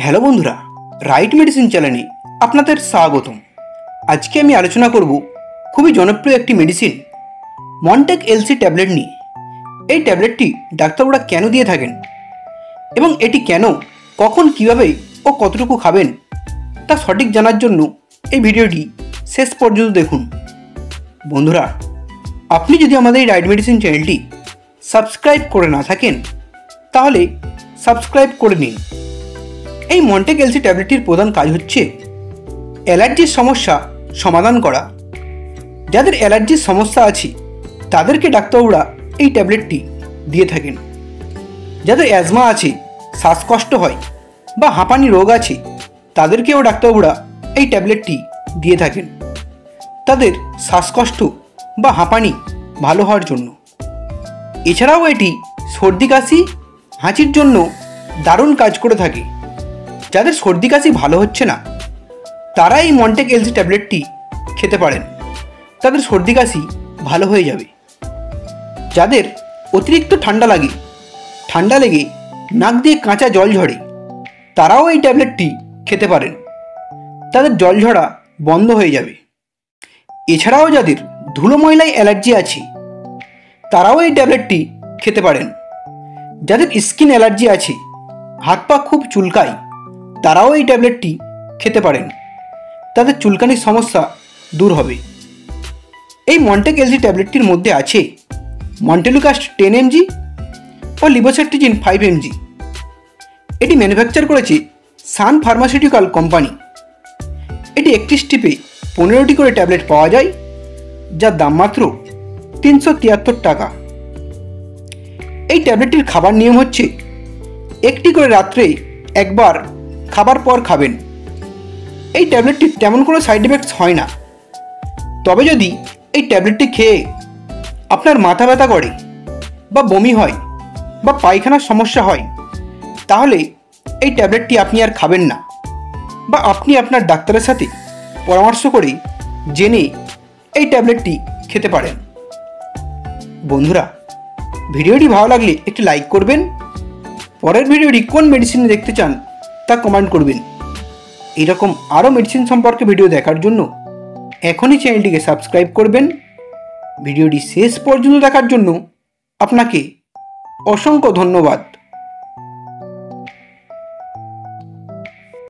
Hello বন্ধুরা, right medicine চ্যানেলে আপনাদের স্বাগতম। আজকে আমি আলোচনা করব খুবই জনপ্রিয় একটি মেডিসিন মন্টেক এলসি ট্যাবলেট নিয়ে। এই ট্যাবলেটটি ডাক্তারবাবুরা কেন দিয়ে থাকেন এবং এটি কেন, কখন, কিভাবে ও কতটুকু খাবেন তা সঠিক জানার জন্য এই ভিডিওটি শেষ পর্যন্ত দেখুন। বন্ধুরা, আপনি যদি আমাদের এই রাইট মেডিসিন চ্যানেলটি সাবস্ক্রাইব করে না থাকেন তাহলে সাবস্ক্রাইব করে নিন। এই মন্টেক এলসি ট্যাবলেটটির প্রধান কাজ হচ্ছে অ্যালার্জির সমস্যা সমাধান করা। যাদের অ্যালার্জির সমস্যা আছে তাদেরকে ডাক্তারবাবুরা এই ট্যাবলেটটি দিয়ে থাকেন। যাদের অ্যাজমা আছে, শ্বাসকষ্ট হয় বা হাঁপানি রোগ আছে তাদেরকেও ডাক্তারবাবুরা এই ট্যাবলেটটি দিয়ে থাকেন তাদের শ্বাসকষ্ট বা হাঁপানি ভালো হওয়ার জন্য। এছাড়াও এটি সর্দি কাশি, হাঁচির জন্য দারুণ কাজ করে থাকে। যাদের সর্দি কাশি ভালো হচ্ছে না তারা এই মন্টেক এলসি ট্যাবলেটটি খেতে পারেন, তাদের সর্দি কাশি ভালো হয়ে যাবে। যাদের অতিরিক্ত ঠান্ডা লেগে নাক দিয়ে কাঁচা জল ঝরে তারাও এই ট্যাবলেটটি খেতে পারেন, তাদের জল ঝরা বন্ধ হয়ে যাবে। এছাড়াও যাদের ধুলো ময়লায় অ্যালার্জি আছে তারাও এই ট্যাবলেটটি খেতে পারেন। যাদের স্কিন অ্যালার্জি আছে, হাত পা খুব চুলকায়, তারাও এই ট্যাবলেটটি খেতে পারেন, তাদের চুলকানির সমস্যা দূর হবে। এই মন্টেক এলসি ট্যাবলেটটির মধ্যে আছে মন্টেলুকাস্ট 10 mg ও লিভোসেট্রিজিন 5 mg। এটি ম্যানুফ্যাকচার করেছে সান ফার্মাসিউটিক্যাল কোম্পানি। এটি একটি স্টিপে 15টি করে ট্যাবলেট পাওয়া যায়, যার দাম মাত্র 373 টাকা। এই ট্যাবলেটটির খাবার নিয়ম হচ্ছে একটি করে রাত্রে একবার খাবার পর খাবেন। এই ট্যাবলেটটির তেমন কোনো সাইড এফেক্টস হয় না, তবে যদি এই ট্যাবলেটটি খেয়ে আপনার মাথা ব্যথা করে বা বমি হয় বা পায়খানার সমস্যা হয় তাহলে এই ট্যাবলেটটি আপনি আর খাবেন না, বা আপনি আপনার ডাক্তারের সাথে পরামর্শ করে জেনে এই ট্যাবলেটটি খেতে পারেন। বন্ধুরা, ভিডিওটি ভালো লাগলে একটি লাইক করবেন। পরের ভিডিওটি কোন মেডিসিন দেখতে চান তা কমেন্ট করবেন। এরকম আরও মেডিসিন সম্পর্কে ভিডিও দেখার জন্য এখনই চ্যানেলটিকে সাবস্ক্রাইব করবেন। ভিডিওটি শেষ পর্যন্ত দেখার জন্য আপনাকে অসংখ্য ধন্যবাদ।